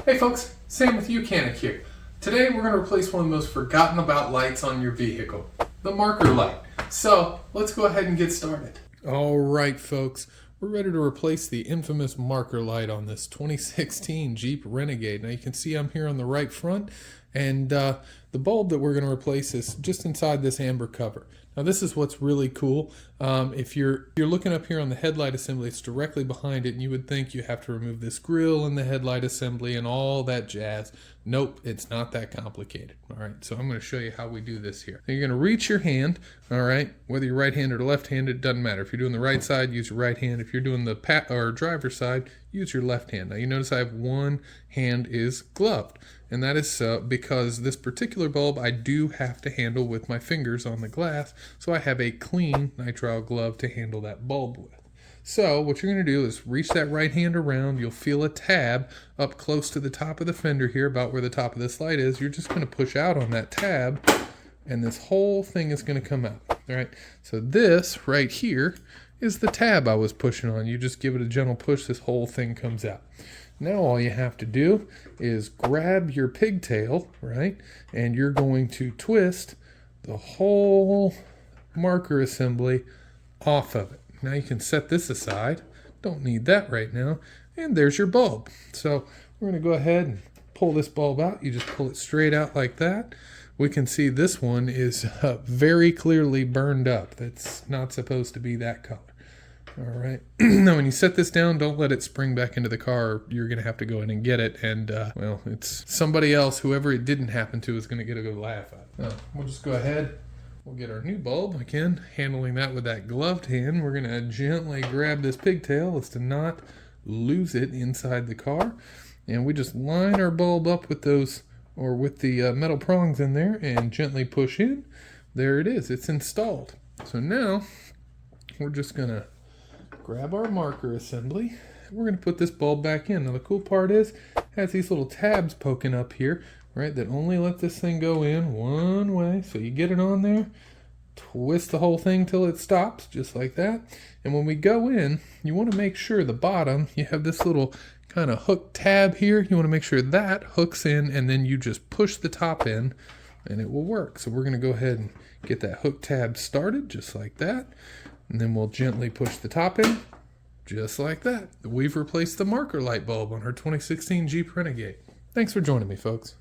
Hey folks, Sam with Mechanic here. Today we're going to replace one of the most forgotten about lights on your vehicle, the marker light. So let's go ahead and get started. Alright folks, we're ready to replace the infamous marker light on this 2016 Jeep Renegade. Now you can see I'm here on the right front, and the bulb that we're going to replace is just inside this amber cover. Now this is what's really cool. If you're looking up here on the headlight assembly, it's directly behind it, and you would think you have to remove this grill and the headlight assembly and all that jazz. Nope, it's not that complicated. All right, so I'm going to show you how we do this here. Now, you're going to reach your hand, all right, whether you're right-handed or left-handed, it doesn't matter. If you're doing the right side, use your right hand. If you're doing the driver's side, use your left hand. Now you notice I have one hand is gloved, and that is because this particular bulb I do have to handle with my fingers on the glass, so I have a clean nitrile glove to handle that bulb with. So what you're going to do is reach that right hand around. You'll feel a tab up close to the top of the fender here, about where the top of this light is. You're just going to push out on that tab, and this whole thing is going to come out. All right, so this right here is the tab I was pushing on. You just give it a gentle push, this whole thing comes out. Now all you have to do is grab your pigtail, right, and you're going to twist the whole marker assembly off of it. Now you can set this aside, don't need that right now, and there's your bulb. So we're going to go ahead and pull this bulb out. You just pull it straight out like that. We can see this one is very clearly burned up. That's not supposed to be that color. All right. Now when you set this down, don't let it spring back into the car. You're going to have to go in and get it, and well, it's somebody else, whoever it didn't happen to, is going to get a good laugh at it. Now, we'll just go ahead. We'll get our new bulb, again, handling that with that gloved hand. We're going to gently grab this pigtail as to not lose it inside the car. And we just line our bulb up with those, or with the metal prongs in there, and gently push in. There it is. It's installed. So now we're just going to grab our marker assembly. We're going to put this bulb back in. Now the cool part is it has these little tabs poking up here, right, that only let this thing go in one way. So you get it on there, twist the whole thing till it stops, just like that. And when we go in, you want to make sure the bottom, you have this little kind of hook tab here. You want to make sure that hooks in, and then you just push the top in and it will work. So we're going to go ahead and get that hook tab started, just like that. And then we'll gently push the top in, just like that. We've replaced the marker light bulb on our 2016 Jeep Renegade. Thanks for joining me, folks.